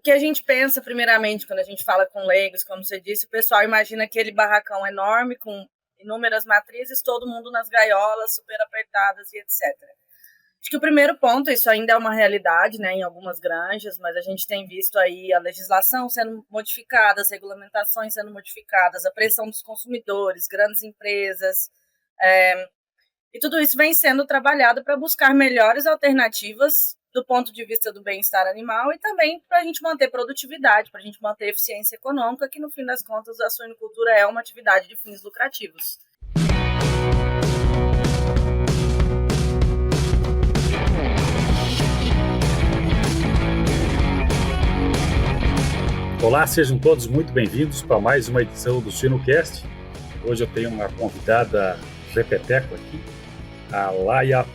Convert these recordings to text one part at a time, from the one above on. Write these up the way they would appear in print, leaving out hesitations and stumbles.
que a gente pensa, primeiramente, quando a gente fala com leigos, como você disse, o pessoal imagina aquele barracão enorme com inúmeras matrizes, todo mundo nas gaiolas, super apertadas e etc. Acho que o primeiro ponto, isso ainda é uma realidade, né, em algumas granjas, mas a gente tem visto aí a legislação sendo modificada, as regulamentações sendo modificadas, a pressão dos consumidores, grandes empresas, e tudo isso vem sendo trabalhado para buscar melhores alternativas do ponto de vista do bem-estar animal e também para a gente manter produtividade, para a gente manter eficiência econômica, que no fim das contas a suinocultura é uma atividade de fins lucrativos. Olá, sejam todos muito bem-vindos para mais uma edição do Suinocast. Hoje eu tenho uma convidada repeteco aqui, a Laia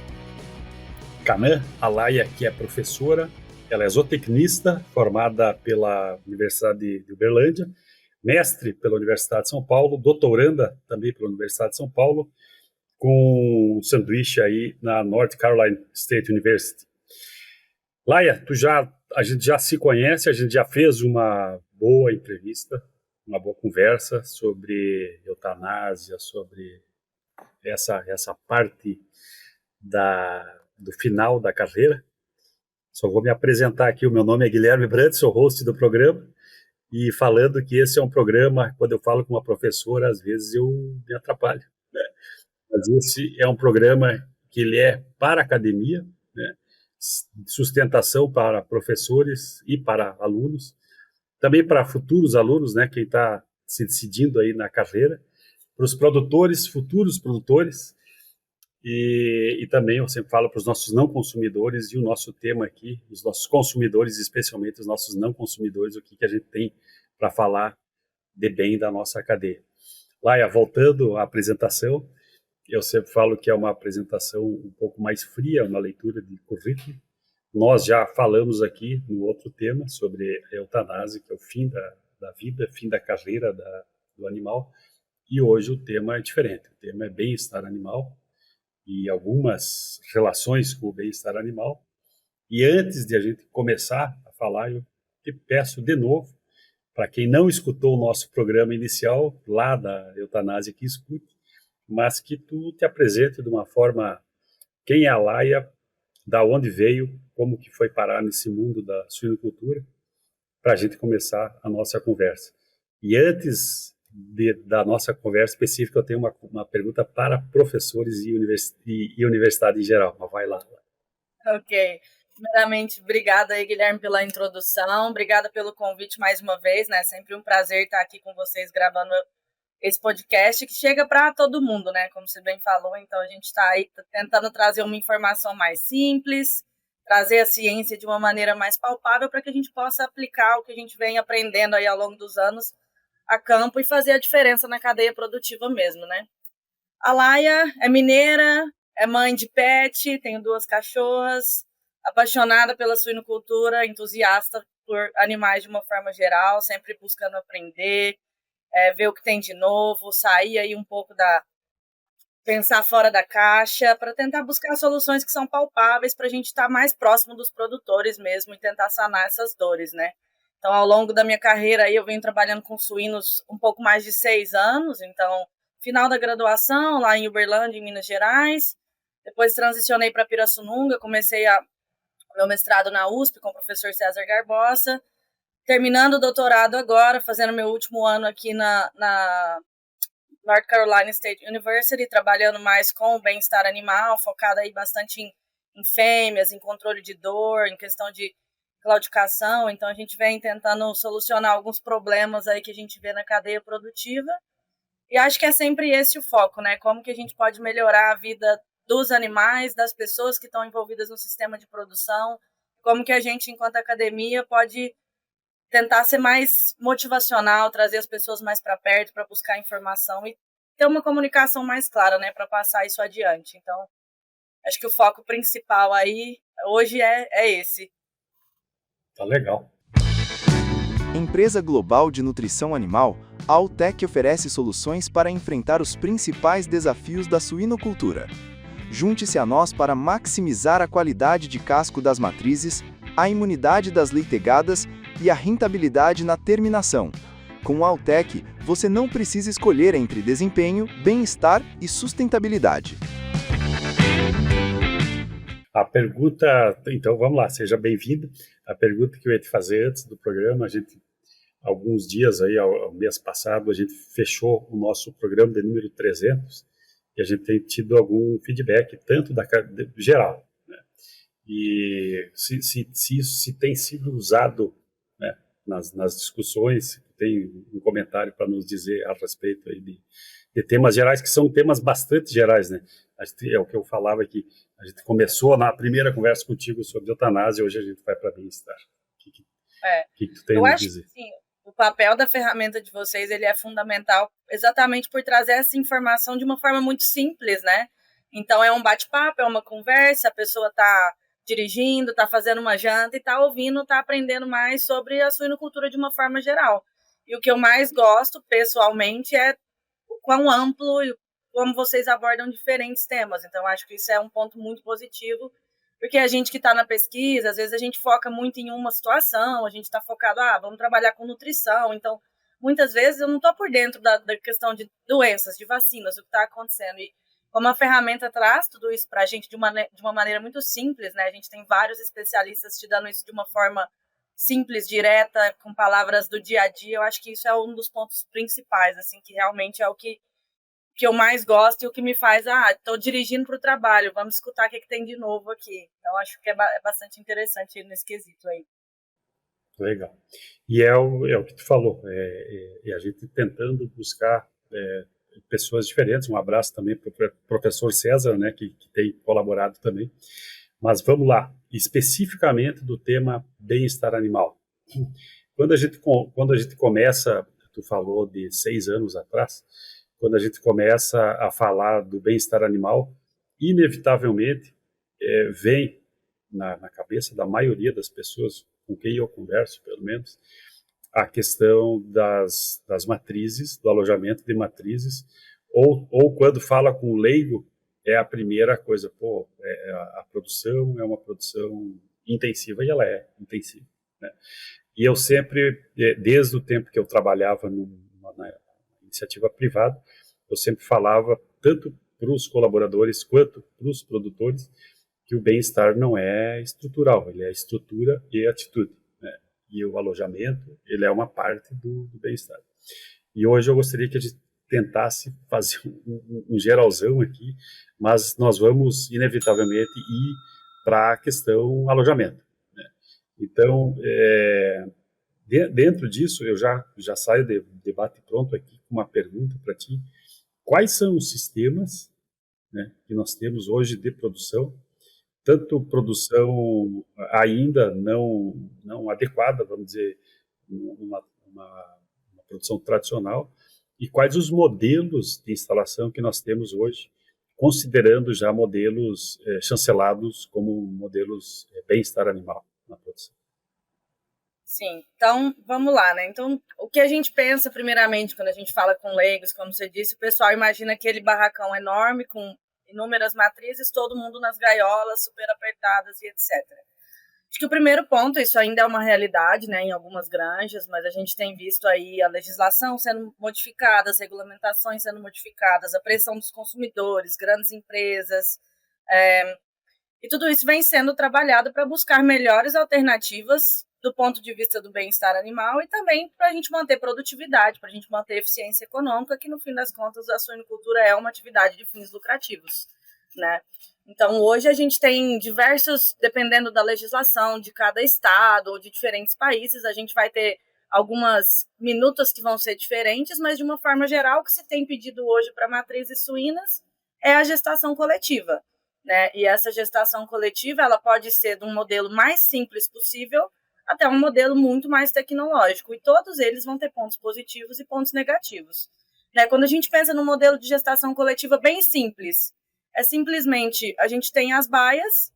Canã. A Laia, que é professora, ela é zootecnista, formada pela Universidade de Uberlândia, mestre pela Universidade de São Paulo, doutoranda também pela Universidade de São Paulo, com um sanduíche aí na North Carolina State University. Laia, a gente já se conhece, a gente já fez uma boa entrevista, uma boa conversa sobre eutanásia, sobre essa parte do final da carreira. Só vou me apresentar aqui, o meu nome é Guilherme Brandt, sou host do programa, e falando que esse é um programa, quando eu falo com uma professora, às vezes eu me atrapalho, né? Mas esse é um programa que ele é para a academia, né? Sustentação para professores e para alunos, também para futuros alunos, né, quem está se decidindo aí na carreira, para os produtores, futuros produtores, e também eu sempre falo para os nossos não consumidores, e o nosso tema aqui, os nossos consumidores, especialmente os nossos não consumidores, o que a gente tem para falar de bem da nossa cadeia. Laia, voltando à apresentação, eu sempre falo que é uma apresentação um pouco mais fria, uma leitura de currículo. Nós já falamos aqui no outro tema sobre a eutanásia, que é o fim da vida, fim da carreira do animal, e hoje o tema é diferente. O tema é bem-estar animal e algumas relações com o bem-estar animal. E antes de a gente começar a falar, eu te peço de novo, para quem não escutou o nosso programa inicial, lá da eutanásia, que escute, mas que tu te apresente de uma forma, quem é a Laia, da onde veio, como que foi parar nesse mundo da suinocultura, para a gente começar a nossa conversa. E antes da nossa conversa específica, eu tenho uma pergunta para professores e universidade em geral, mas vai lá. Ok. Primeiramente, obrigada aí, Guilherme, pela introdução, obrigada pelo convite mais uma vez, né? Sempre um prazer estar aqui com vocês gravando esse podcast que chega para todo mundo, né? Como você bem falou, então a gente está aí tentando trazer uma informação mais simples, trazer a ciência de uma maneira mais palpável para que a gente possa aplicar o que a gente vem aprendendo aí ao longo dos anos a campo e fazer a diferença na cadeia produtiva mesmo, né? A Laia é mineira, é mãe de pet, tenho 2 cachorras, apaixonada pela suinocultura, entusiasta por animais de uma forma geral, sempre buscando aprender, ver o que tem de novo, sair aí um pouco pensar fora da caixa, para tentar buscar soluções que são palpáveis para a gente estar mais próximo dos produtores mesmo e tentar sanar essas dores, né? Então, ao longo da minha carreira aí, eu venho trabalhando com suínos um pouco mais de 6 anos, então, final da graduação, lá em Uberlândia, em Minas Gerais, depois transicionei para Pirassununga, comecei meu mestrado na USP com o professor César Garbosa, terminando o doutorado agora, fazendo meu último ano aqui na North Carolina State University, trabalhando mais com o bem-estar animal, focado aí bastante em fêmeas, em controle de dor, em questão de claudicação. Então, a gente vem tentando solucionar alguns problemas aí que a gente vê na cadeia produtiva. E acho que é sempre esse o foco, né? Como que a gente pode melhorar a vida dos animais, das pessoas que estão envolvidas no sistema de produção, como que a gente, enquanto academia, pode tentar ser mais motivacional, trazer as pessoas mais para perto, para buscar informação e ter uma comunicação mais clara, né, para passar isso adiante. Então, acho que o foco principal aí, hoje, é esse. Tá legal. Empresa global de nutrição animal, a Altec oferece soluções para enfrentar os principais desafios da suinocultura. Junte-se a nós para maximizar a qualidade de casco das matrizes, a imunidade das leitegadas e a rentabilidade na terminação. Com a Altec, você não precisa escolher entre desempenho, bem-estar e sustentabilidade. A pergunta, então vamos lá, seja bem-vindo. A pergunta que eu ia te fazer antes do programa, alguns dias aí, ao mês passado, a gente fechou o nosso programa de número 300 e a gente tem tido algum feedback, tanto geral, né? E se isso tem sido usado, né, nas discussões, tem um comentário para nos dizer a respeito aí de temas gerais, que são temas bastante gerais, né? É o que eu falava aqui. A gente começou na primeira conversa contigo sobre eutanásia, hoje a gente vai para bem-estar. O que tu tem a nos dizer? Sim, o papel da ferramenta de vocês ele é fundamental exatamente por trazer essa informação de uma forma muito simples, né? Então é um bate-papo, é uma conversa, a pessoa está dirigindo, está fazendo uma janta e está ouvindo, está aprendendo mais sobre a suinocultura de uma forma geral. E o que eu mais gosto, pessoalmente, é o quão amplo e como vocês abordam diferentes temas. Então, acho que isso é um ponto muito positivo, porque a gente que está na pesquisa, às vezes a gente foca muito em uma situação, a gente está focado, vamos trabalhar com nutrição. Então, muitas vezes eu não estou por dentro da questão de doenças, de vacinas, o que está acontecendo. E como a ferramenta traz tudo isso para a gente de uma maneira muito simples, né? A gente tem vários especialistas te dando isso de uma forma simples, direta, com palavras do dia a dia. Eu acho que isso é um dos pontos principais, assim, que realmente é o que eu mais gosto e o que me faz, estou dirigindo para o trabalho, vamos escutar o que tem de novo aqui. Então, acho que é bastante interessante nesse quesito aí. Legal. E é o que tu falou, a gente tentando buscar pessoas diferentes. Um abraço também para o professor César, né, que tem colaborado também. Mas vamos lá, especificamente do tema bem-estar animal. Quando a gente começa, tu falou de 6 anos atrás, quando a gente começa a falar do bem-estar animal, inevitavelmente vem na cabeça da maioria das pessoas com quem eu converso, pelo menos, a questão das matrizes, do alojamento de matrizes, ou quando fala com o leigo, é a primeira coisa, a produção é uma produção intensiva, e ela é intensiva, né? E eu sempre, desde o tempo que eu trabalhava na iniciativa privada, eu sempre falava, tanto para os colaboradores quanto para os produtores, que o bem-estar não é estrutural, ele é estrutura e atitude, né? E o alojamento, ele é uma parte do bem-estar. E hoje eu gostaria que a gente tentasse fazer um geralzão aqui, mas nós vamos, inevitavelmente, ir para a questão alojamento, né? Então, dentro disso, eu já saio de debate pronto aqui com uma pergunta para ti. Quais são os sistemas, né, que nós temos hoje de produção, tanto produção ainda não adequada, vamos dizer, uma produção tradicional, e quais os modelos de instalação que nós temos hoje, considerando já modelos chancelados como modelos bem-estar animal na produção? Sim, então vamos lá, né? Então, o que a gente pensa primeiramente quando a gente fala com leigos, como você disse, o pessoal imagina aquele barracão enorme com inúmeras matrizes, todo mundo nas gaiolas, super apertadas e etc. Acho que o primeiro ponto, isso ainda é uma realidade, né, em algumas granjas, mas a gente tem visto aí a legislação sendo modificada, as regulamentações sendo modificadas, a pressão dos consumidores, grandes empresas, e tudo isso vem sendo trabalhado para buscar melhores alternativas do ponto de vista do bem-estar animal e também para a gente manter produtividade, para a gente manter eficiência econômica, que no fim das contas a suinocultura é uma atividade de fins lucrativos, né? Então hoje a gente tem diversos, dependendo da legislação de cada estado ou de diferentes países, a gente vai ter algumas minutas que vão ser diferentes, mas de uma forma geral o que se tem pedido hoje para matrizes suínas é a gestação coletiva, né? E essa gestação coletiva ela pode ser de um modelo mais simples possível até um modelo muito mais tecnológico, e todos eles vão ter pontos positivos e pontos negativos, né? Quando a gente pensa num modelo de gestação coletiva bem simples, é simplesmente, a gente tem as baias,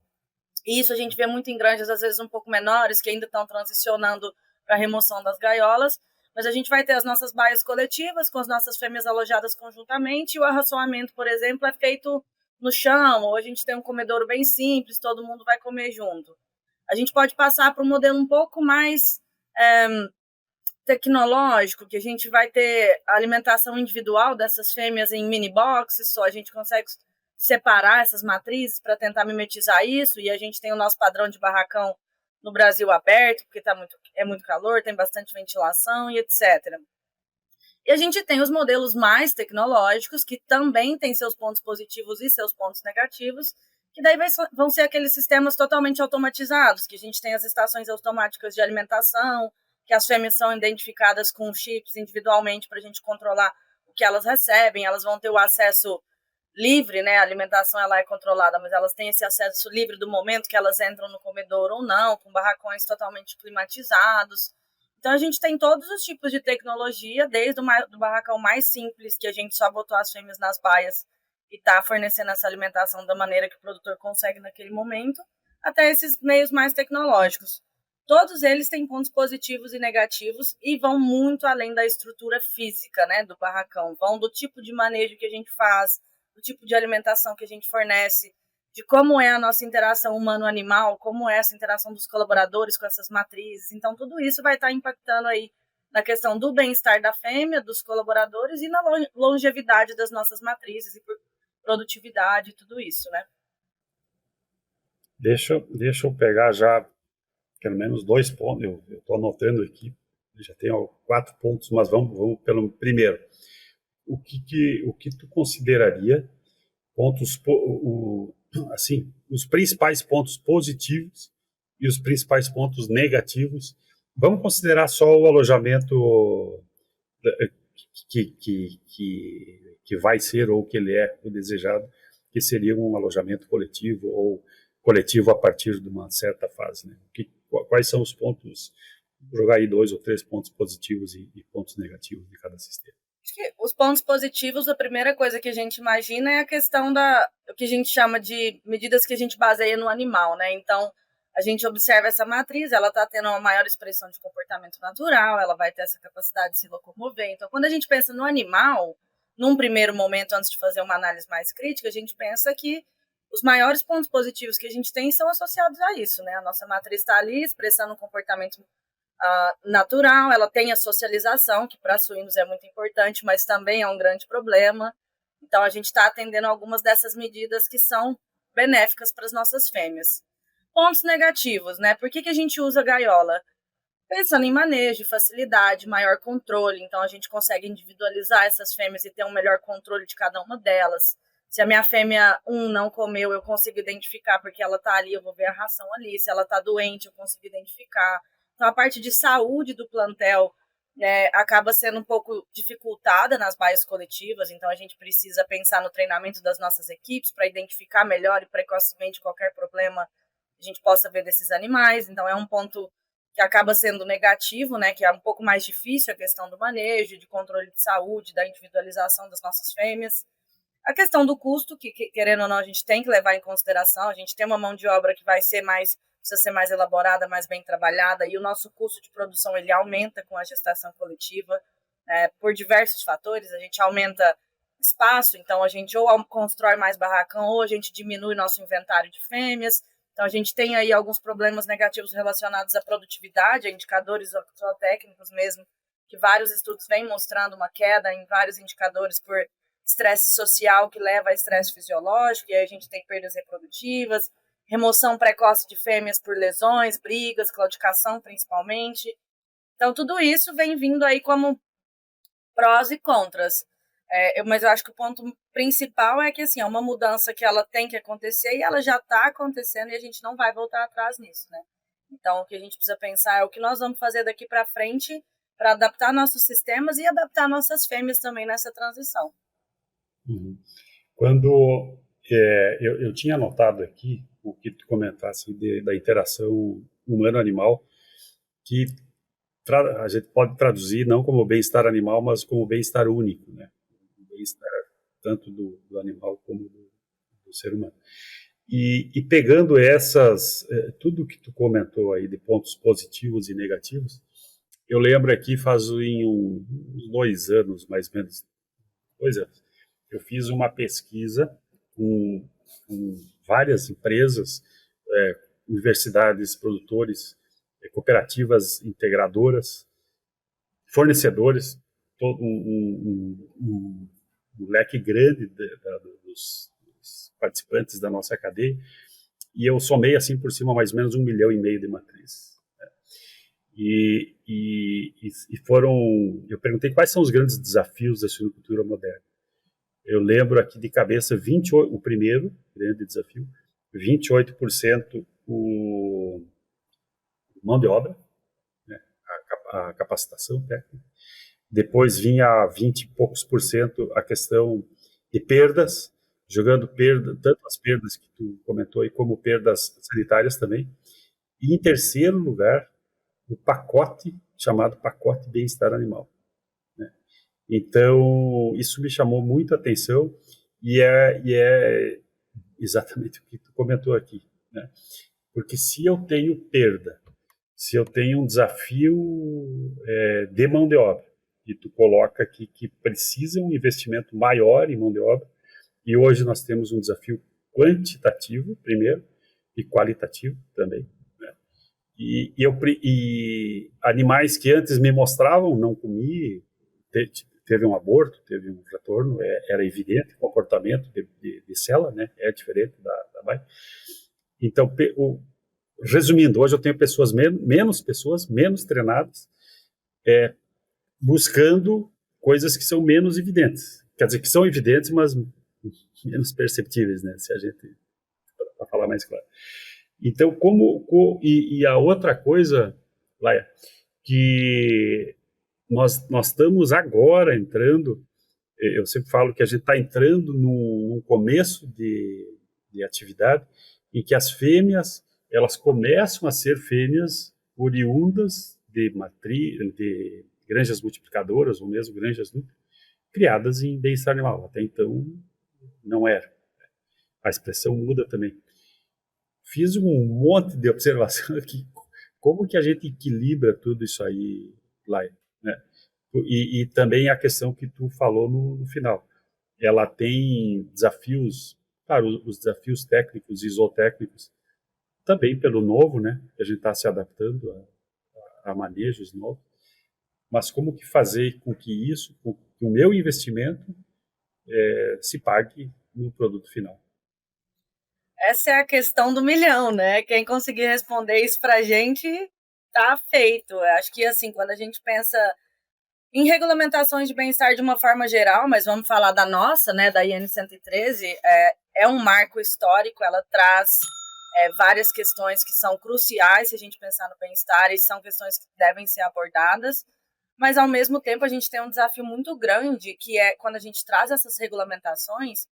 e isso a gente vê muito em granjas, às vezes um pouco menores, que ainda estão transicionando para a remoção das gaiolas, mas a gente vai ter as nossas baias coletivas, com as nossas fêmeas alojadas conjuntamente, e o arraçoamento, por exemplo, é feito no chão, ou a gente tem um comedouro bem simples, todo mundo vai comer junto. A gente pode passar para um modelo um pouco mais tecnológico, que a gente vai ter a alimentação individual dessas fêmeas em mini boxes, só a gente consegue separar essas matrizes para tentar mimetizar isso, e a gente tem o nosso padrão de barracão no Brasil aberto, porque é muito calor, tem bastante ventilação e etc. E a gente tem os modelos mais tecnológicos, que também têm seus pontos positivos e seus pontos negativos, que daí vão ser aqueles sistemas totalmente automatizados, que a gente tem as estações automáticas de alimentação, que as fêmeas são identificadas com chips individualmente para a gente controlar o que elas recebem, elas vão ter o acesso livre, né? A alimentação ela é controlada, mas elas têm esse acesso livre do momento que elas entram no comedor ou não, com barracões totalmente climatizados. Então a gente tem todos os tipos de tecnologia, desde do barracão mais simples, que a gente só botou as fêmeas nas baias e está fornecendo essa alimentação da maneira que o produtor consegue naquele momento, até esses meios mais tecnológicos. Todos eles têm pontos positivos e negativos e vão muito além da estrutura física, né, do barracão. Vão do tipo de manejo que a gente faz, do tipo de alimentação que a gente fornece, de como é a nossa interação humano-animal, como é essa interação dos colaboradores com essas matrizes. Então, tudo isso vai estar impactando aí na questão do bem-estar da fêmea, dos colaboradores e na longevidade das nossas matrizes e por produtividade e tudo isso, né? Deixa eu pegar já pelo menos 2 pontos, eu estou anotando aqui, já tenho 4 pontos, mas vamos pelo primeiro. O que tu consideraria pontos, assim, os principais pontos positivos e os principais pontos negativos? Vamos considerar só o alojamento que vai ser ou que ele é o desejado, que seria um alojamento coletivo ou coletivo a partir de uma certa fase, né? Quais são os pontos? Vou jogar aí 2 ou 3 pontos positivos e pontos negativos de cada sistema. Acho que os pontos positivos, a primeira coisa que a gente imagina é a questão o que a gente chama de medidas que a gente baseia no animal, né? Então, a gente observa essa matriz, ela está tendo uma maior expressão de comportamento natural, ela vai ter essa capacidade de se locomover. Então, quando a gente pensa no animal, num primeiro momento, antes de fazer uma análise mais crítica, a gente pensa que os maiores pontos positivos que a gente tem são associados a isso, né? A nossa matriz está ali expressando um comportamento natural, ela tem a socialização, que para suínos é muito importante, mas também é um grande problema. Então, a gente está atendendo algumas dessas medidas que são benéficas para as nossas fêmeas. Pontos negativos, né? Por que a gente usa gaiola? Pensando em manejo, facilidade, maior controle. Então, a gente consegue individualizar essas fêmeas e ter um melhor controle de cada uma delas. Se a minha fêmea 1 não comeu, eu consigo identificar porque ela está ali, eu vou ver a ração ali. Se ela está doente, eu consigo identificar. Então, a parte de saúde do plantel acaba sendo um pouco dificultada nas baias coletivas. Então, a gente precisa pensar no treinamento das nossas equipes para identificar melhor e precocemente qualquer problema que a gente possa ver desses animais. Então, é um ponto que acaba sendo negativo, né, que é um pouco mais difícil a questão do manejo, de controle de saúde, da individualização das nossas fêmeas. A questão do custo, que querendo ou não, a gente tem que levar em consideração, a gente tem uma mão de obra que precisa ser mais elaborada, mais bem trabalhada, e o nosso custo de produção ele aumenta com a gestação coletiva, por diversos fatores. A gente aumenta espaço, então a gente ou constrói mais barracão, ou a gente diminui nosso inventário de fêmeas. Então a gente tem aí alguns problemas negativos relacionados à produtividade, a indicadores zootécnicos mesmo, que vários estudos vêm mostrando uma queda em vários indicadores por estresse social que leva a estresse fisiológico, e aí a gente tem perdas reprodutivas, remoção precoce de fêmeas por lesões, brigas, claudicação principalmente. Então, tudo isso vem vindo aí como prós e contras. Mas eu acho que o ponto principal é que assim, é uma mudança que ela tem que acontecer e ela já está acontecendo e a gente não vai voltar atrás nisso, né? Então, o que a gente precisa pensar é o que nós vamos fazer daqui para frente para adaptar nossos sistemas e adaptar nossas fêmeas também nessa transição. Uhum. Quando eu tinha anotado aqui o que tu comentasse da interação humano-animal, que a gente pode traduzir não como bem-estar animal, mas como bem-estar único, né? Bem-estar tanto do animal como do ser humano. E pegando tudo que tu comentou aí de pontos positivos e negativos, eu lembro aqui faz uns 2 anos, mais ou menos, 2 anos, eu fiz uma pesquisa com várias empresas, universidades, produtores cooperativas integradoras, fornecedores, todo um leque grande dos participantes da nossa cadeia, e eu somei assim por cima mais ou menos 1,5 milhão de matrizes. E eu perguntei quais são os grandes desafios da suinocultura moderna. Eu lembro aqui de cabeça 28, o primeiro grande desafio, 28% o mão de obra, né, a capacitação técnica. Depois vinha 20 e poucos por cento a questão de perdas, jogando tanto as perdas que tu comentou aí, como perdas sanitárias também. E em terceiro lugar, o pacote, chamado pacote bem-estar animal. Né? Então, isso me chamou muito a atenção e é exatamente o que tu comentou aqui. Né? Porque se eu tenho perda, se eu tenho um desafio de mão de obra, e tu coloca aqui que precisa um investimento maior em mão de obra, e hoje nós temos um desafio quantitativo, primeiro, e qualitativo também. Né? E animais que antes me mostravam, não comi, teve um aborto, teve um retorno, era evidente, o comportamento de cela, né? É diferente da mãe. Então, resumindo, hoje eu tenho menos pessoas, menos treinadas, buscando coisas que são menos evidentes. Quer dizer, que são evidentes, mas menos perceptíveis, né? Se a gente, para falar mais claro. Então, e a outra coisa, Laia, que nós estamos agora entrando, eu sempre falo que a gente está entrando num começo de atividade em que as fêmeas, elas começam a ser fêmeas oriundas de granjas multiplicadoras, ou mesmo granjas criadas em bem-estar animal. Até então, não era. A expressão muda também. Fiz um monte de observação aqui. Como que a gente equilibra tudo isso aí, Laia? Né? E também a questão que tu falou no final. Ela tem desafios, claro, os desafios técnicos e zootécnicos, também pelo novo, né? A gente está se adaptando a manejos novos. Mas como que fazer com que o meu investimento se pague no produto final? Essa é a questão do milhão, né? Quem conseguir responder isso pra gente, tá feito. Eu acho que, assim, quando a gente pensa em regulamentações de bem-estar de uma forma geral, mas vamos falar da nossa, né, da IN 113, é um marco histórico, ela traz várias questões que são cruciais se a gente pensar no bem-estar e são questões que devem ser abordadas, mas ao mesmo tempo a gente tem um desafio muito grande, que é quando a gente traz essas regulamentações,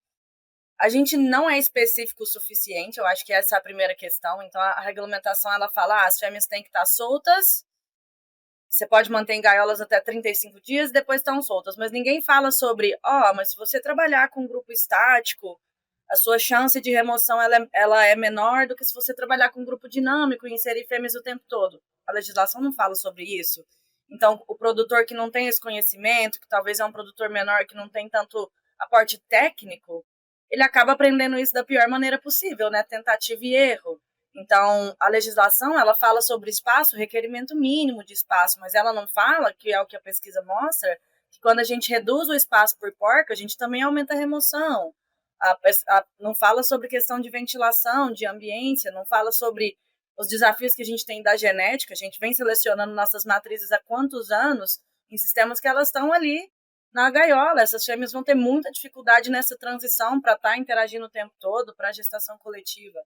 a gente não é específico o suficiente, eu acho que essa é a primeira questão. Então a regulamentação ela fala, as fêmeas têm que estar soltas, você pode manter em gaiolas até 35 dias e depois estão soltas, mas ninguém fala sobre, mas se você trabalhar com um grupo estático, a sua chance de remoção ela é menor do que se você trabalhar com um grupo dinâmico e inserir fêmeas o tempo todo. A legislação não fala sobre isso. Então, o produtor que não tem esse conhecimento, que talvez é um produtor menor, que não tem tanto aporte técnico, ele acaba aprendendo isso da pior maneira possível, né? Tentativa e erro. Então, a legislação, ela fala sobre espaço, requerimento mínimo de espaço, mas ela não fala, que é o que a pesquisa mostra, que quando a gente reduz o espaço por porca, a gente também aumenta a remoção. Não fala sobre questão de ventilação, de ambiência, não fala sobre os desafios que a gente tem da genética. A gente vem selecionando nossas matrizes há quantos anos em sistemas que elas estão ali na gaiola. Essas fêmeas vão ter muita dificuldade nessa transição para estar interagindo o tempo todo para a gestação coletiva.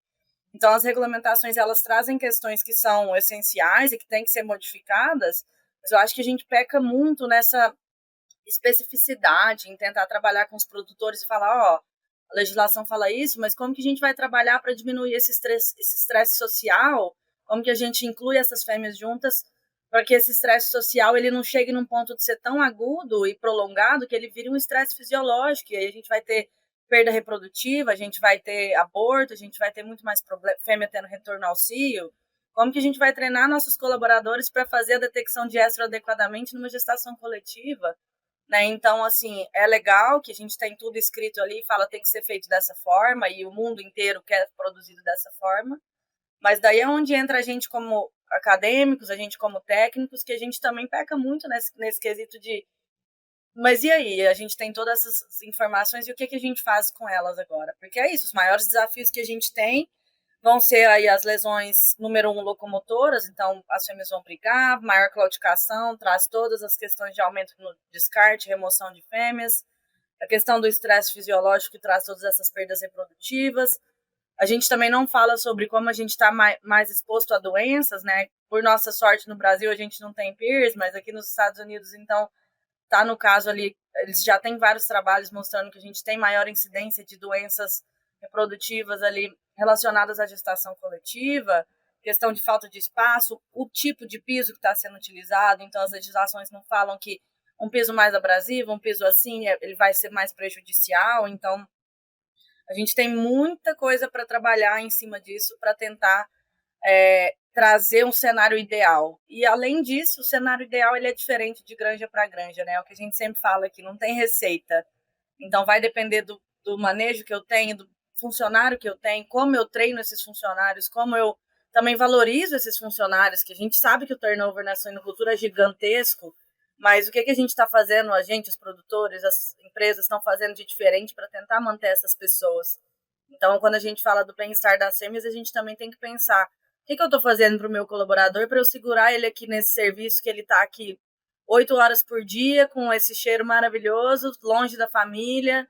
Então, as regulamentações, elas trazem questões que são essenciais e que têm que ser modificadas, mas eu acho que a gente peca muito nessa especificidade, em tentar trabalhar com os produtores e falar, a legislação fala isso, mas como que a gente vai trabalhar para diminuir esse estresse social? Como que a gente inclui essas fêmeas juntas para que esse estresse social ele não chegue num ponto de ser tão agudo e prolongado que ele vire um estresse fisiológico, e aí a gente vai ter perda reprodutiva, a gente vai ter aborto, a gente vai ter muito mais fêmea tendo retorno ao cio. Como que a gente vai treinar nossos colaboradores para fazer a detecção de estro adequadamente numa gestação coletiva? Né? Então, assim, é legal que a gente tem tudo escrito ali, fala tem que ser feito dessa forma, e o mundo inteiro quer produzido dessa forma, mas daí é onde entra a gente como acadêmicos, a gente como técnicos, que a gente também peca muito nesse quesito de mas e aí? A gente tem todas essas informações e o que a gente faz com elas agora? Porque é isso, os maiores desafios que a gente tem vão ser aí as lesões, número 1, locomotoras, então as fêmeas vão brigar, maior claudicação, traz todas as questões de aumento no descarte, remoção de fêmeas, a questão do estresse fisiológico que traz todas essas perdas reprodutivas. A gente também não fala sobre como a gente está mais exposto a doenças, né? Por nossa sorte, no Brasil a gente não tem PIRS, mas aqui nos Estados Unidos, então, tá no caso ali, eles já têm vários trabalhos mostrando que a gente tem maior incidência de doenças reprodutivas ali relacionadas à gestação coletiva, questão de falta de espaço, o tipo de piso que está sendo utilizado, então as legislações não falam que um piso mais abrasivo, um piso assim, ele vai ser mais prejudicial, então a gente tem muita coisa para trabalhar em cima disso para tentar trazer um cenário ideal. E, além disso, o cenário ideal ele é diferente de granja para granja, né? É o que a gente sempre fala aqui, não tem receita. Então, vai depender do manejo que eu tenho, do funcionário que eu tenho, como eu treino esses funcionários, como eu também valorizo esses funcionários, que a gente sabe que o turnover na suinocultura é gigantesco, mas o que a gente está fazendo, a gente, os produtores, as empresas estão fazendo de diferente para tentar manter essas pessoas. Então, quando a gente fala do bem-estar das fêmeas, a gente também tem que pensar o que eu estou fazendo para o meu colaborador para eu segurar ele aqui nesse serviço que ele está aqui 8 horas por dia, com esse cheiro maravilhoso, longe da família,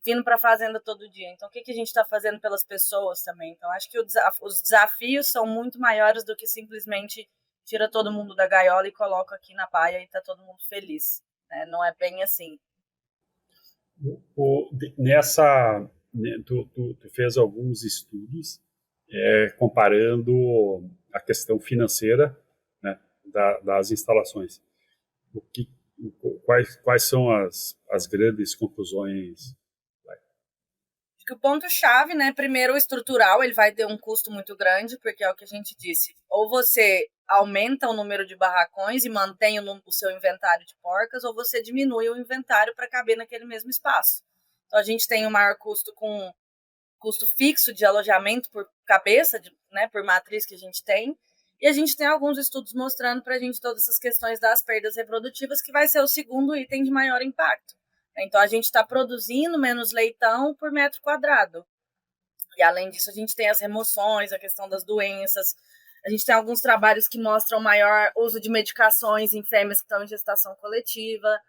vindo para a fazenda todo dia. Então, o que a gente está fazendo pelas pessoas também? Então, acho que os desafios são muito maiores do que simplesmente tira todo mundo da gaiola e coloca aqui na paia e está todo mundo feliz. Né? Não é bem assim. Tu fez alguns estudos comparando a questão financeira, né, das instalações. Quais são as grandes conclusões? Acho que o ponto-chave, né, primeiro o estrutural, ele vai ter um custo muito grande, porque é o que a gente disse, ou você aumenta o número de barracões e mantém o seu inventário de porcas, ou você diminui o inventário para caber naquele mesmo espaço. Então, a gente tem um maior custo com custo fixo de alojamento por cabeça, né, por matriz que a gente tem, e a gente tem alguns estudos mostrando para a gente todas essas questões das perdas reprodutivas, que vai ser o segundo item de maior impacto. Então, a gente está produzindo menos leitão por metro quadrado. E, além disso, a gente tem as remoções, a questão das doenças. A gente tem alguns trabalhos que mostram maior uso de medicações em fêmeas que estão em gestação coletiva.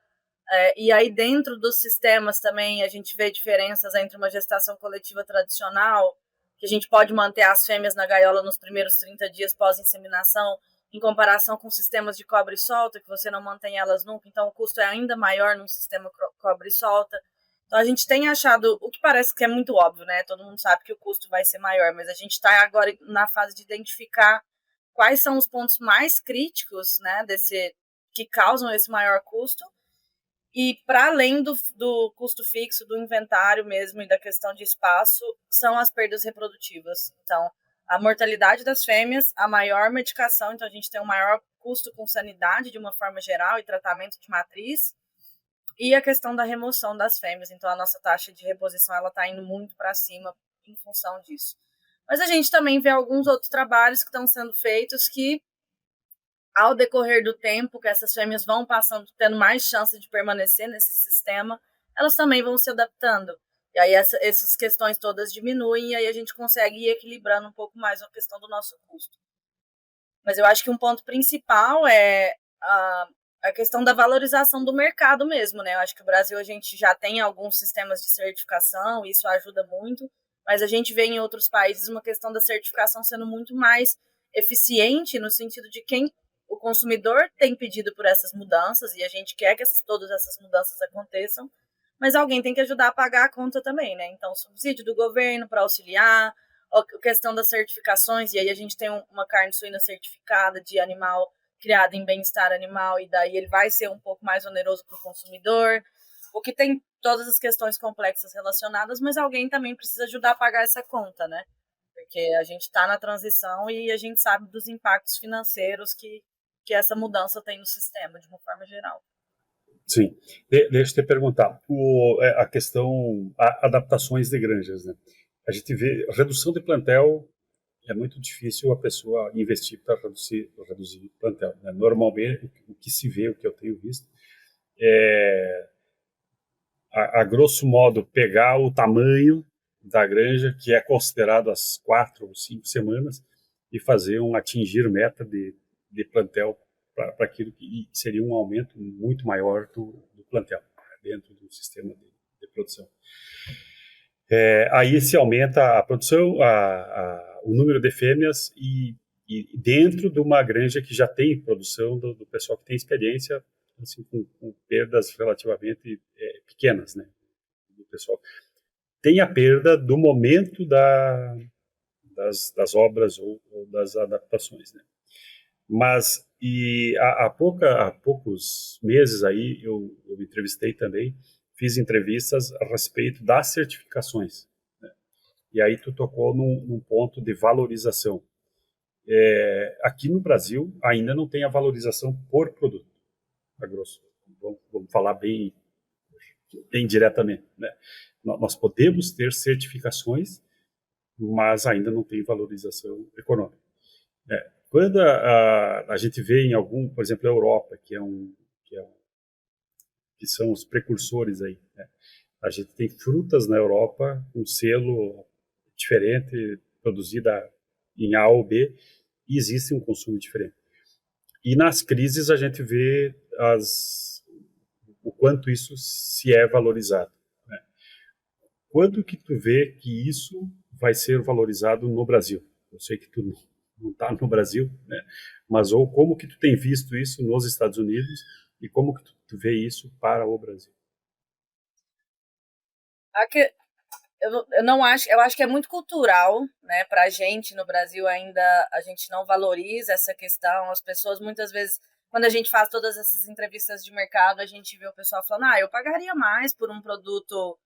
E aí, dentro dos sistemas também, a gente vê diferenças entre uma gestação coletiva tradicional, que a gente pode manter as fêmeas na gaiola nos primeiros 30 dias pós-inseminação, em comparação com sistemas de cobre e solta, que você não mantém elas nunca, então o custo é ainda maior num sistema cobre e solta. Então a gente tem achado, o que parece que é muito óbvio, né? Todo mundo sabe que o custo vai ser maior, mas a gente está agora na fase de identificar quais são os pontos mais críticos, né, que causam esse maior custo. E, para além do custo fixo, do inventário mesmo e da questão de espaço, são as perdas reprodutivas. Então, a mortalidade das fêmeas, a maior medicação, então a gente tem um maior custo com sanidade de uma forma geral e tratamento de matriz, e a questão da remoção das fêmeas. Então, a nossa taxa de reposição ela está indo muito para cima em função disso. Mas a gente também vê alguns outros trabalhos que estão sendo feitos que, ao decorrer do tempo, que essas fêmeas vão passando, tendo mais chance de permanecer nesse sistema, elas também vão se adaptando. E aí essas questões todas diminuem e aí a gente consegue ir equilibrando um pouco mais a questão do nosso custo. Mas eu acho que um ponto principal é a questão da valorização do mercado mesmo, né? Eu acho que o Brasil a gente já tem alguns sistemas de certificação, e isso ajuda muito, mas a gente vê em outros países uma questão da certificação sendo muito mais eficiente no sentido de quem o consumidor tem pedido por essas mudanças e a gente quer que todas essas mudanças aconteçam, mas alguém tem que ajudar a pagar a conta também, né? Então, subsídio do governo para auxiliar, a questão das certificações, e aí a gente tem uma carne suína certificada de animal criado em bem-estar animal, e daí ele vai ser um pouco mais oneroso para o consumidor, o que tem todas as questões complexas relacionadas, mas alguém também precisa ajudar a pagar essa conta, né? Porque a gente está na transição e a gente sabe dos impactos financeiros que essa mudança tem no sistema, de uma forma geral. Sim. Deixa eu te perguntar. A questão, adaptações de granjas, né? A gente vê redução de plantel é muito difícil a pessoa investir para reduzir o plantel, né? Normalmente, o que se vê, o que eu tenho visto, é, a grosso modo, pegar o tamanho da granja, que é considerado as 4 ou 5 semanas, e fazer atingir meta de plantel para aquilo que seria um aumento muito maior do plantel, né, dentro do sistema de produção. Aí se aumenta a produção, o número de fêmeas e dentro de uma granja que já tem produção do pessoal que tem experiência, assim, com perdas relativamente pequenas, né, do pessoal. Tem a perda do momento das obras ou das adaptações, né. Mas há poucos meses aí eu entrevistei também, fiz entrevistas a respeito das certificações, né? E aí tu tocou num ponto de valorização. Aqui no Brasil ainda não tem a valorização por produto, a grosso. Vamos falar bem diretamente, né? Nós podemos ter certificações, mas ainda não tem valorização econômica. Quando a gente vê em algum, por exemplo, a Europa, que são os precursores aí, né? A gente tem frutas na Europa com selo diferente, produzida em A ou B, e existe um consumo diferente. E nas crises a gente vê o quanto isso se é valorizado, né? Quando que tu vê que isso vai ser valorizado no Brasil? Eu sei que tu não está no Brasil, né? Mas ou como que tu tem visto isso nos Estados Unidos e como que tu vê isso para o Brasil? Eu não acho, eu acho que é muito cultural, né? Para a gente no Brasil ainda a gente não valoriza essa questão. As pessoas muitas vezes, quando a gente faz todas essas entrevistas de mercado, a gente vê o pessoal falando: eu pagaria mais por um produto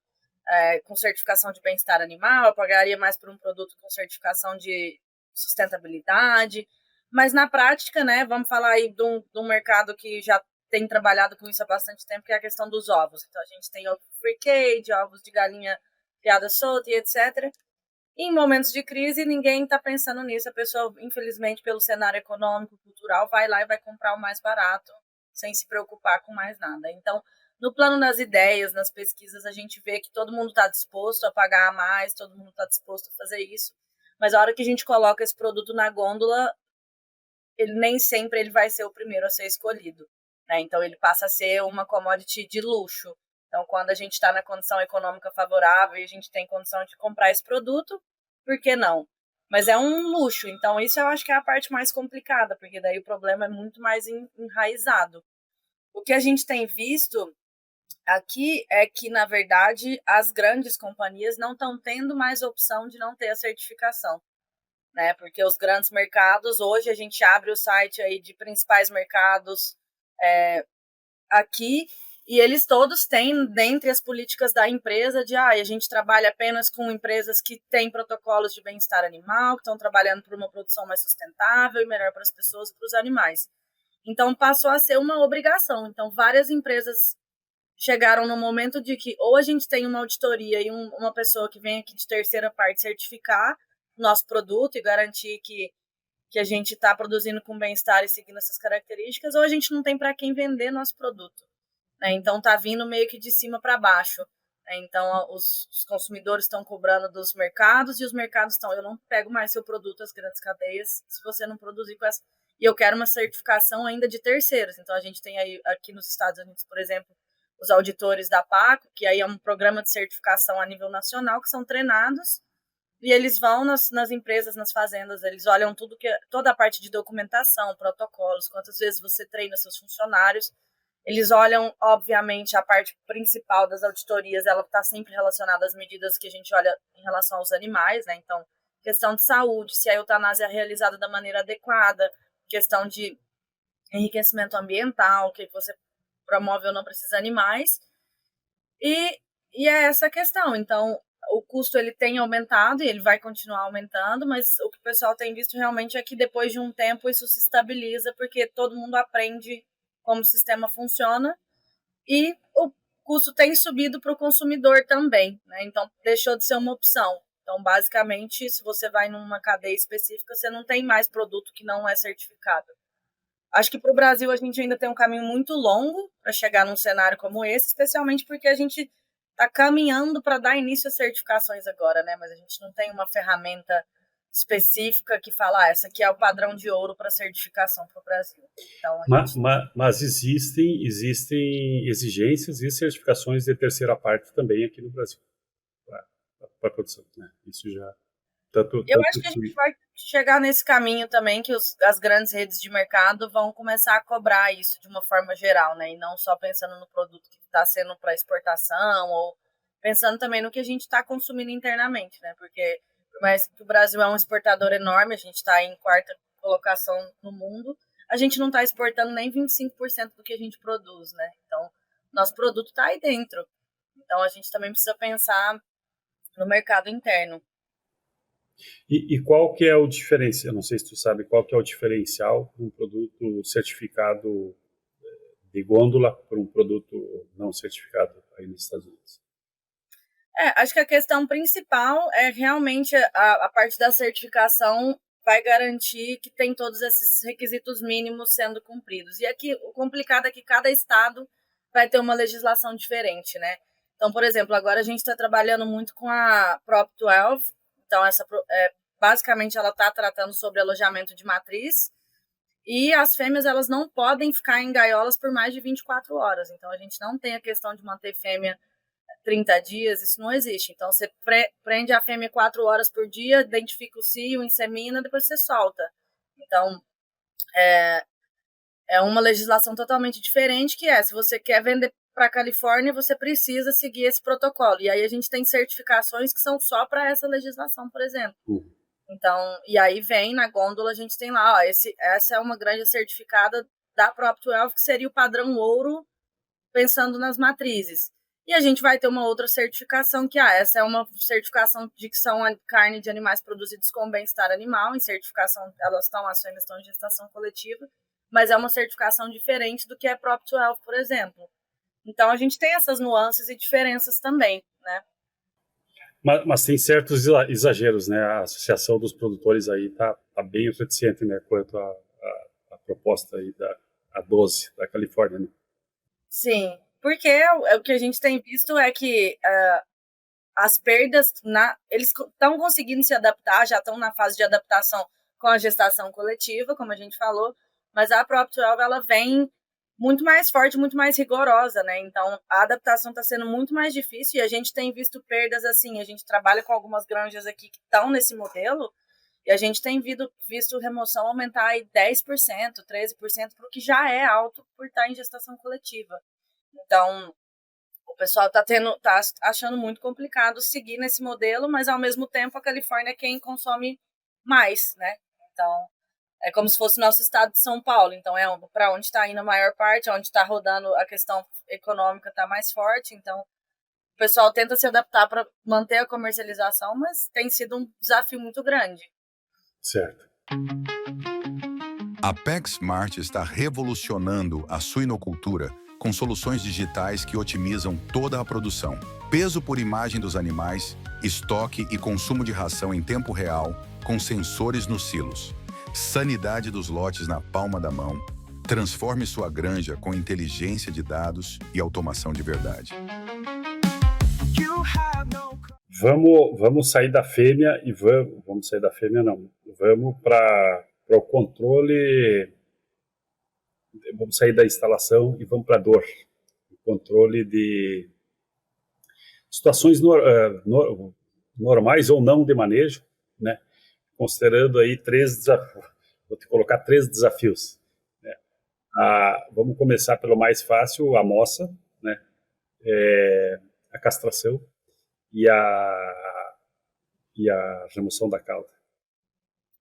com certificação de bem-estar animal, eu pagaria mais por um produto com certificação de sustentabilidade. Mas na prática, né? Vamos falar aí de um mercado que já tem trabalhado com isso há bastante tempo, que é a questão dos ovos. Então a gente tem ovo free cage, ovos de galinha criada solta e etc. E em momentos de crise, ninguém está pensando nisso. A pessoa, infelizmente, pelo cenário econômico, cultural, vai lá e vai comprar o mais barato, sem se preocupar com mais nada. Então, no plano das ideias, nas pesquisas, a gente vê que todo mundo está disposto a pagar mais, todo mundo está disposto a fazer isso. Mas a hora que a gente coloca esse produto na gôndola, ele nem sempre ele vai ser o primeiro a ser escolhido, né? Então, ele passa a ser uma commodity de luxo. Então, quando a gente está na condição econômica favorável e a gente tem condição de comprar esse produto, por que não? Mas é um luxo, então isso eu acho que é a parte mais complicada, porque daí o problema é muito mais enraizado. O que a gente tem visto aqui é que, na verdade, as grandes companhias não estão tendo mais opção de não ter a certificação, né? Porque os grandes mercados, hoje a gente abre o site aí de principais mercados aqui, e eles todos têm, dentre as políticas da empresa, a gente trabalha apenas com empresas que têm protocolos de bem-estar animal, que estão trabalhando por uma produção mais sustentável e melhor para as pessoas e para os animais. Então, passou a ser uma obrigação. Então, várias empresas chegaram no momento de que ou a gente tem uma auditoria e uma pessoa que vem aqui de terceira parte certificar nosso produto e garantir que a gente está produzindo com bem-estar e seguindo essas características, ou a gente não tem para quem vender nosso produto. Então tá vindo meio que de cima para baixo. Então os consumidores estão cobrando dos mercados e os mercados estão: eu não pego mais seu produto, as grandes cadeias, se você não produzir com essa. E eu quero uma certificação ainda de terceiros. Então a gente tem aí aqui nos Estados Unidos, por exemplo, os auditores da PACO, que aí é um programa de certificação a nível nacional, que são treinados e eles vão nas empresas, nas fazendas, eles olham toda a parte de documentação, protocolos, quantas vezes você treina seus funcionários. Eles olham, obviamente, a parte principal das auditorias, ela está sempre relacionada às medidas que a gente olha em relação aos animais, né? Então, questão de saúde, se a eutanásia é realizada da maneira adequada, questão de enriquecimento ambiental, que você promove ou não para esses animais. E é essa questão. Então, o custo ele tem aumentado e ele vai continuar aumentando, mas o que o pessoal tem visto realmente é que depois de um tempo isso se estabiliza, porque todo mundo aprende como o sistema funciona e o custo tem subido para o consumidor também, né? Então deixou de ser uma opção. Então, basicamente, se você vai numa cadeia específica, você não tem mais produto que não é certificado. Acho que para o Brasil a gente ainda tem um caminho muito longo para chegar num cenário como esse, especialmente porque a gente está caminhando para dar início a certificações agora, né? Mas a gente não tem uma ferramenta específica que fala, essa aqui é o padrão de ouro para certificação para o Brasil. Então, Mas existem exigências e certificações de terceira parte também aqui no Brasil para a produção, né? Isso já eu acho que a gente vai chegar nesse caminho também, que as grandes redes de mercado vão começar a cobrar isso de uma forma geral, né? E não só pensando no produto que está sendo para exportação, ou pensando também no que a gente está consumindo internamente, né? Porque, por mais que o Brasil é um exportador enorme, a gente está em quarta colocação no mundo, a gente não está exportando nem 25% do que a gente produz, né? Então, nosso produto está aí dentro. Então, a gente também precisa pensar no mercado interno. E qual que é o diferencial? Não sei se tu sabe qual que é o diferencial de um produto certificado de gôndola para um produto não certificado aí nos Estados Unidos. Acho que a questão principal é realmente a parte da certificação vai garantir que tem todos esses requisitos mínimos sendo cumpridos. E aqui, o complicado é que cada estado vai ter uma legislação diferente, né? Então, por exemplo, agora a gente está trabalhando muito com a Prop 12, então basicamente ela está tratando sobre alojamento de matriz, e as fêmeas elas não podem ficar em gaiolas por mais de 24 horas. Então, a gente não tem a questão de manter fêmea 30 dias, isso não existe. Então, você prende a fêmea 4 horas por dia, identifica o cio, insemina, depois você solta. Então, é uma legislação totalmente diferente, que se você quer vender para a Califórnia, você precisa seguir esse protocolo. E aí a gente tem certificações que são só para essa legislação, por exemplo. Então, e aí vem na gôndola, a gente tem lá, essa é uma granja certificada da Prop 12, que seria o padrão ouro, pensando nas matrizes. E a gente vai ter uma outra certificação, que essa é uma certificação de que são carne de animais produzidos com bem-estar animal. Em certificação, as fêmeas estão em gestação coletiva, mas é uma certificação diferente do que é Prop 12, por exemplo. Então, a gente tem essas nuances e diferenças também, né? Mas tem certos exageros, né? A Associação dos Produtores aí tá bem reticente, né? Quanto a proposta aí a 12 da Califórnia, né? Sim, porque o que a gente tem visto é que as perdas, eles estão conseguindo se adaptar, já estão na fase de adaptação com a gestação coletiva, como a gente falou, mas a Prop 12 ela vem muito mais forte, muito mais rigorosa, né? Então, a adaptação está sendo muito mais difícil e a gente tem visto perdas assim. A gente trabalha com algumas granjas aqui que estão nesse modelo e a gente tem visto remoção aumentar aí 10%, 13%, para o que já é alto por estar em gestação coletiva. Então, o pessoal tá achando muito complicado seguir nesse modelo, mas ao mesmo tempo a Califórnia é quem consome mais, né? Então, é como se fosse o nosso estado de São Paulo. Então, para onde está indo a maior parte, onde está rodando a questão econômica está mais forte. Então, o pessoal tenta se adaptar para manter a comercialização, mas tem sido um desafio muito grande. Certo. A PetSmart está revolucionando a suinocultura com soluções digitais que otimizam toda a produção. Peso por imagem dos animais, estoque e consumo de ração em tempo real, com sensores nos silos. Sanidade dos lotes na palma da mão. Transforme sua granja com inteligência de dados e automação de verdade. Vamos sair da fêmea e vamos sair da fêmea não. Vamos para o controle. Vamos sair da instalação e vamos para a dor. O controle de situações normais ou não de manejo, né? Considerando aí vou te colocar 3 desafios. Né? Vamos começar pelo mais fácil, a moça, né? A castração e a remoção da cauda.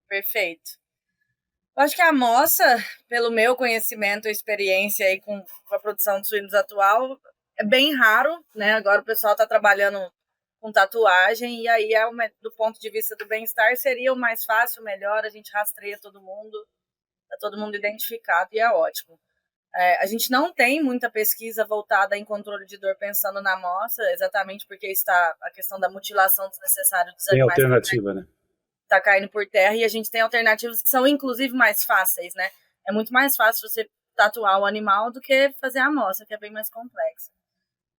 Perfeito. Eu acho que a moça, pelo meu conhecimento e experiência aí com a produção de suínos atual, é bem raro, né? Agora o pessoal está trabalhando com tatuagem, e aí, do ponto de vista do bem-estar, seria o mais fácil, o melhor, a gente rastreia todo mundo, tá todo mundo identificado, e é ótimo. A gente não tem muita pesquisa voltada em controle de dor pensando na amostra, exatamente porque está a questão da mutilação desnecessária dos Tem animais alternativa, né? está caindo por terra, e a gente tem alternativas que são, inclusive, mais fáceis, né? É muito mais fácil você tatuar o animal do que fazer a amostra, que é bem mais complexa.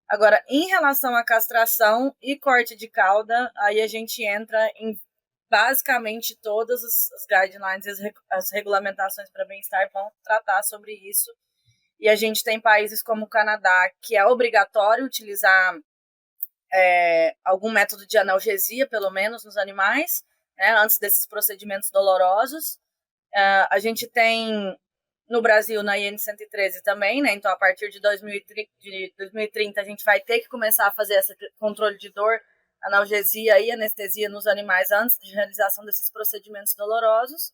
Agora, em relação à castração e corte de cauda, aí a gente entra em basicamente todas as guidelines, as regulamentações para bem-estar vão tratar sobre isso. E a gente tem países como o Canadá, que é obrigatório utilizar algum método de analgesia, pelo menos, nos animais, né, antes desses procedimentos dolorosos. A gente tem no Brasil, na IN 113 também, né? Então, a partir de 2030, a gente vai ter que começar a fazer esse controle de dor, analgesia e anestesia nos animais antes de realização desses procedimentos dolorosos.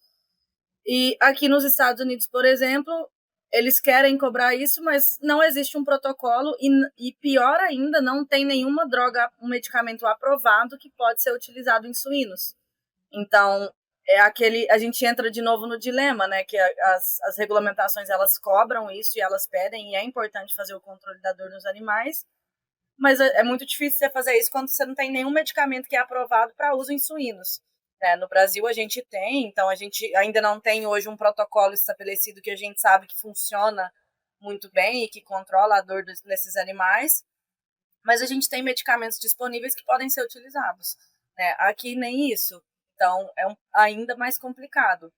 E aqui nos Estados Unidos, por exemplo, eles querem cobrar isso, mas não existe um protocolo e pior ainda, não tem nenhuma droga, um medicamento aprovado que pode ser utilizado em suínos. Então, a gente entra de novo no dilema, né, que as regulamentações, elas cobram isso e elas pedem, e é importante fazer o controle da dor nos animais, mas é muito difícil você fazer isso quando você não tem nenhum medicamento que é aprovado para uso em suínos. No Brasil a gente tem, então a gente ainda não tem hoje um protocolo estabelecido que a gente sabe que funciona muito bem e que controla a dor desses animais, mas a gente tem medicamentos disponíveis que podem ser utilizados. Aqui nem isso. Então, ainda mais complicado.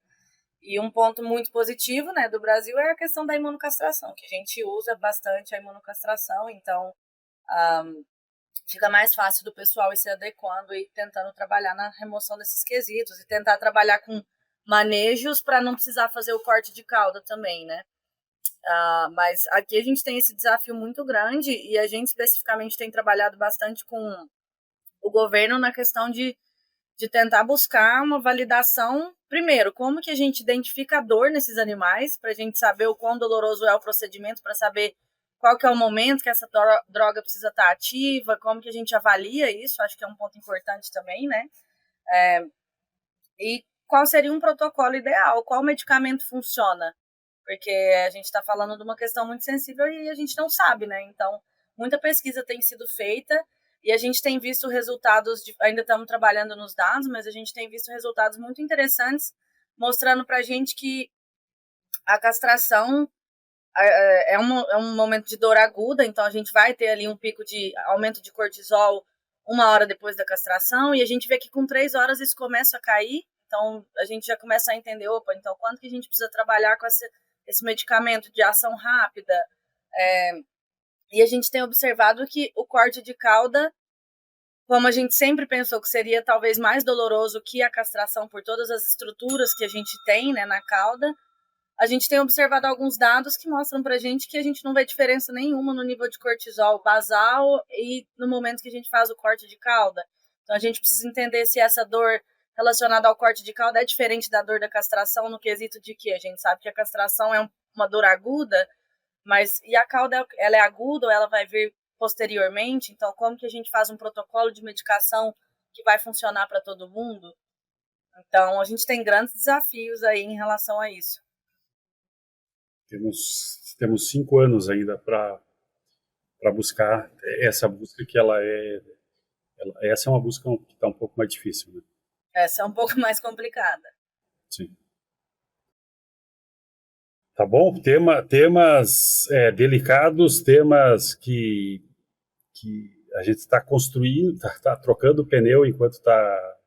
E um ponto muito positivo, né, do Brasil é a questão da imunocastração, que a gente usa bastante a imunocastração, então fica mais fácil do pessoal ir se adequando e tentando trabalhar na remoção desses quesitos e tentar trabalhar com manejos para não precisar fazer o corte de cauda também, né? Mas aqui a gente tem esse desafio muito grande e a gente especificamente tem trabalhado bastante com o governo na questão de tentar buscar uma validação, primeiro, como que a gente identifica a dor nesses animais, para a gente saber o quão doloroso é o procedimento, para saber qual que é o momento que essa droga precisa estar ativa, como que a gente avalia isso, acho que é um ponto importante também, né? E qual seria um protocolo ideal, qual medicamento funciona, porque a gente está falando de uma questão muito sensível e a gente não sabe, né? Então, muita pesquisa tem sido feita, e a gente tem visto resultados, ainda estamos trabalhando nos dados, mas a gente tem visto resultados muito interessantes, mostrando para a gente que a castração é um momento de dor aguda, então a gente vai ter ali um pico de aumento de cortisol 1 hora depois da castração, e a gente vê que com 3 horas isso começa a cair, então a gente já começa a entender, então quanto que a gente precisa trabalhar com esse medicamento de ação rápida, e a gente tem observado que o corte de cauda, como a gente sempre pensou que seria talvez mais doloroso que a castração por todas as estruturas que a gente tem, né, na cauda, a gente tem observado alguns dados que mostram pra gente que a gente não vê diferença nenhuma no nível de cortisol basal e no momento que a gente faz o corte de cauda. Então a gente precisa entender se essa dor relacionada ao corte de cauda é diferente da dor da castração no quesito de que a gente sabe que a castração é uma dor aguda, mas e a cauda, ela é aguda ou ela vai vir posteriormente? Então, como que a gente faz um protocolo de medicação que vai funcionar para todo mundo? Então, a gente tem grandes desafios aí em relação a isso. Temos 5 anos ainda para buscar essa busca que essa é uma busca que está um pouco mais difícil, né? Essa é um pouco mais complicada. Sim. Tá bom? Temas delicados, temas que a gente está construindo, está trocando o pneu enquanto está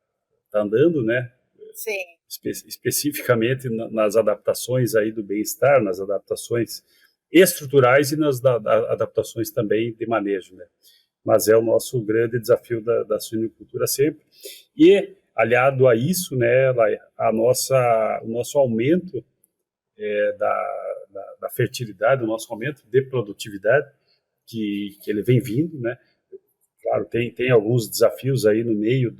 andando, né? Sim. Especificamente nas adaptações aí do bem-estar, nas adaptações estruturais e nas adaptações também de manejo, né? Mas é o nosso grande desafio da suinocultura sempre. E, aliado a isso, né, o nosso aumento da fertilidade, o nosso aumento de produtividade, que ele vem vindo, né? Claro, tem alguns desafios aí no meio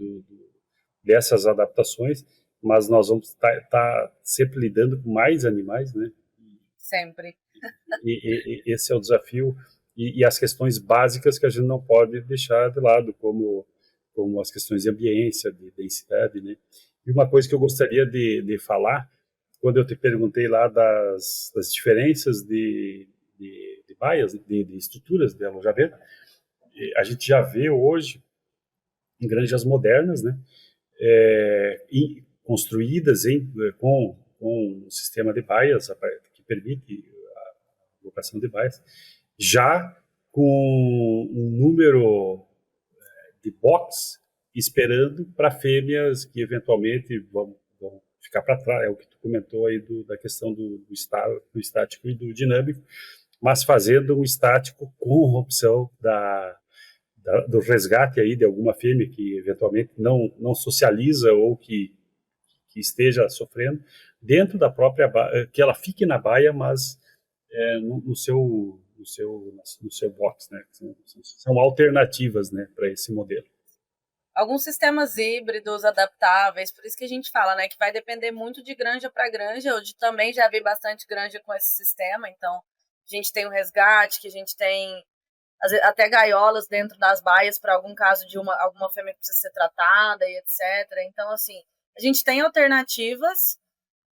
dessas adaptações, mas nós vamos estar sempre lidando com mais animais, né? Sempre. E esse é o desafio e as questões básicas que a gente não pode deixar de lado, como as questões de ambiência, de densidade, né? E uma coisa que eu gostaria de falar quando eu te perguntei lá das diferenças de baias, de estruturas de alojamento, a gente já vê hoje em granjas modernas, né, construídas com um sistema de baias que permite a locação de baias, já com um número de box esperando para fêmeas que eventualmente vão ficar para trás. É o que tu comentou aí da questão do estático e do dinâmico, mas fazendo um estático com a opção do resgate aí de alguma fêmea que eventualmente não socializa ou que esteja sofrendo dentro da própria baia, que ela fique na baia, mas no seu box, né? São alternativas, né, para esse modelo. Alguns sistemas híbridos adaptáveis, por isso que a gente fala, né, que vai depender muito de granja para granja. Hoje também já vi bastante granja com esse sistema, então a gente tem o resgate, que a gente tem até gaiolas dentro das baias para algum caso de alguma fêmea que precisa ser tratada e etc. Então, assim, a gente tem alternativas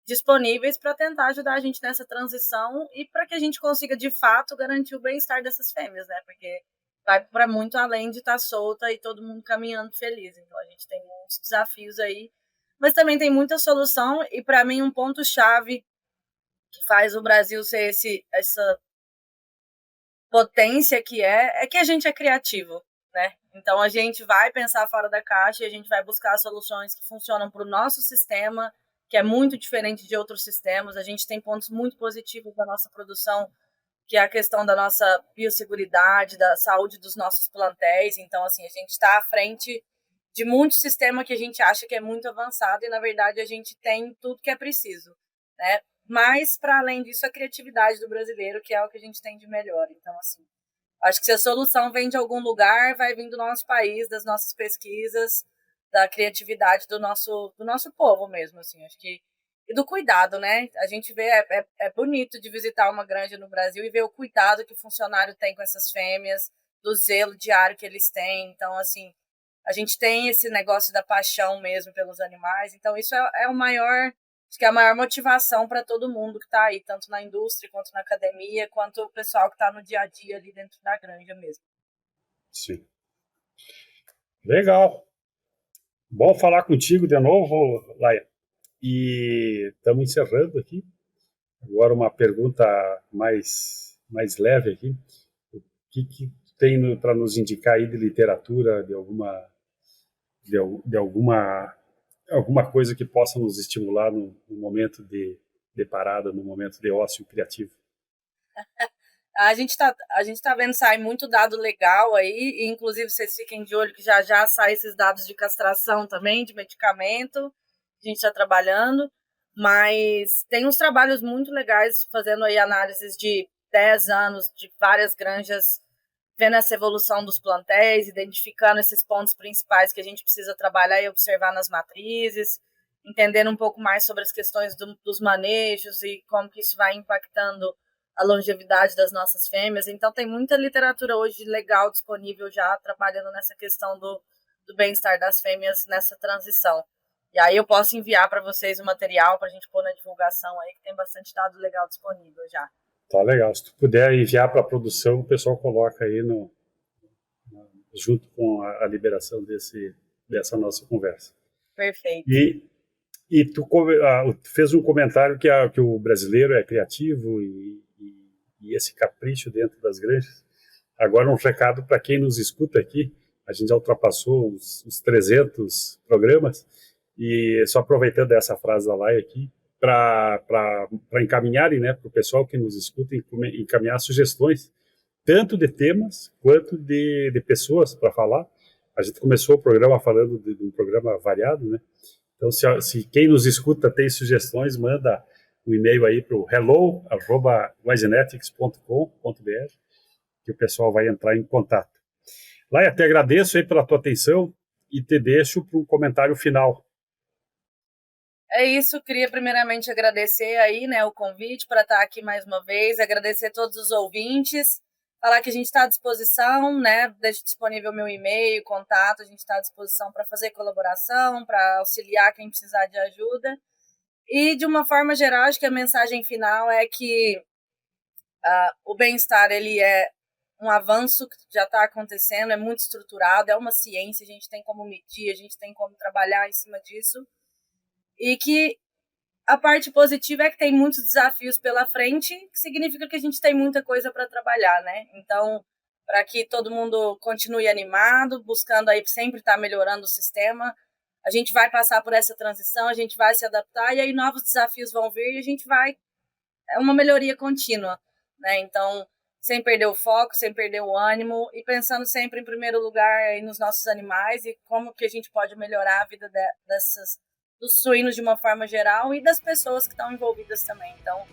disponíveis para tentar ajudar a gente nessa transição e para que a gente consiga, de fato, garantir o bem-estar dessas fêmeas, né? Porque vai para muito além de estar solta e todo mundo caminhando feliz. Então, a gente tem muitos desafios aí, mas também tem muita solução e, para mim, um ponto-chave que faz o Brasil ser essa potência que é que a gente é criativo, né? Então, a gente vai pensar fora da caixa e a gente vai buscar soluções que funcionam para o nosso sistema, que é muito diferente de outros sistemas. A gente tem pontos muito positivos da nossa produção, que é a questão da nossa biosseguridade, da saúde dos nossos plantéis. Então, assim, a gente está à frente de muito sistema que a gente acha que é muito avançado e, na verdade, a gente tem tudo que é preciso, né? Mas, para além disso, a criatividade do brasileiro, que é o que a gente tem de melhor. Então, assim, acho que se a solução vem de algum lugar, vai vir do nosso país, das nossas pesquisas, da criatividade do nosso povo mesmo, assim, acho que e do cuidado, né? A gente vê, é bonito de visitar uma granja no Brasil e ver o cuidado que o funcionário tem com essas fêmeas, do zelo diário que eles têm. Então, assim, a gente tem esse negócio da paixão mesmo pelos animais. Então, isso é o maior, acho que é a maior motivação para todo mundo que está aí, tanto na indústria, quanto na academia, quanto o pessoal que está no dia a dia ali dentro da granja mesmo. Sim. Legal. Bom falar contigo de novo, Laia. E estamos encerrando aqui. Agora uma pergunta mais leve aqui. O que tem para nos indicar aí de literatura, de alguma coisa que possa nos estimular no momento de parada, no momento de ócio criativo? A gente tá vendo sair muito dado legal aí, e inclusive vocês fiquem de olho que já sai esses dados de castração também, de medicamento, a gente está trabalhando, mas tem uns trabalhos muito legais fazendo aí análises de 10 anos de várias granjas, vendo essa evolução dos plantéis, identificando esses pontos principais que a gente precisa trabalhar e observar nas matrizes, entendendo um pouco mais sobre as questões dos manejos e como que isso vai impactando a longevidade das nossas fêmeas. Então, tem muita literatura hoje legal disponível já, trabalhando nessa questão do bem-estar das fêmeas nessa transição. E aí eu posso enviar para vocês o material para a gente pôr na divulgação aí, que tem bastante dado legal disponível já. Tá legal. Se tu puder enviar para a produção, o pessoal coloca aí junto com a liberação dessa nossa conversa. Perfeito. E tu fez um comentário que o brasileiro é criativo e esse capricho dentro das granjas. Agora um recado para quem nos escuta aqui, a gente já ultrapassou os 300 programas, e só aproveitando essa frase da Laia aqui, para encaminharem, né, para o pessoal que nos escuta, encaminhar sugestões, tanto de temas quanto de pessoas para falar. A gente começou o programa falando de um programa variado, né? Então, se quem nos escuta tem sugestões, manda um e-mail aí para o hello@wisenetics.com.br, que o pessoal vai entrar em contato. Laia, te agradeço aí pela tua atenção e te deixo para um comentário final. É isso, queria primeiramente agradecer aí, né, o convite para estar aqui mais uma vez, agradecer a todos os ouvintes, falar que a gente está à disposição, né, deixo disponível meu e-mail, contato, a gente está à disposição para fazer colaboração, para auxiliar quem precisar de ajuda. E, de uma forma geral, acho que a mensagem final é que o bem-estar, ele é um avanço que já está acontecendo, é muito estruturado, é uma ciência, a gente tem como medir, a gente tem como trabalhar em cima disso. E que a parte positiva é que tem muitos desafios pela frente, que significa que a gente tem muita coisa para trabalhar, né? Então, para que todo mundo continue animado, buscando aí sempre estar melhorando o sistema, a gente vai passar por essa transição, a gente vai se adaptar e aí novos desafios vão vir e a gente vai... É uma melhoria contínua, né? Então, sem perder o foco, sem perder o ânimo e pensando sempre em primeiro lugar aí nos nossos animais e como que a gente pode melhorar a vida dos suínos de uma forma geral e das pessoas que estão envolvidas também. Então,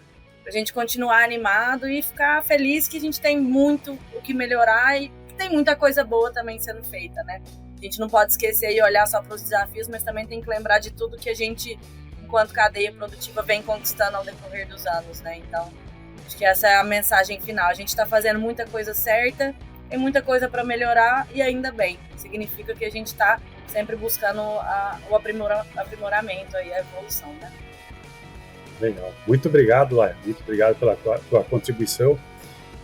a gente continuar animado e ficar feliz que a gente tem muito o que melhorar e que tem muita coisa boa também sendo feita, né? A gente não pode esquecer e olhar só para os desafios, mas também tem que lembrar de tudo que a gente, enquanto cadeia produtiva, vem conquistando ao decorrer dos anos, né? Então, acho que essa é a mensagem final. A gente está fazendo muita coisa certa, tem muita coisa para melhorar e ainda bem. Significa que a gente está sempre buscando o aprimoramento, aí, a evolução, né? Legal. Muito obrigado, Laia. Muito obrigado pela tua contribuição.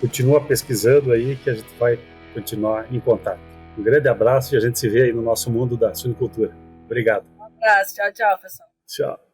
Continua pesquisando aí que a gente vai continuar em contato. Um grande abraço e a gente se vê aí no nosso mundo da suinocultura. Obrigado. Um abraço. Tchau, tchau, pessoal. Tchau.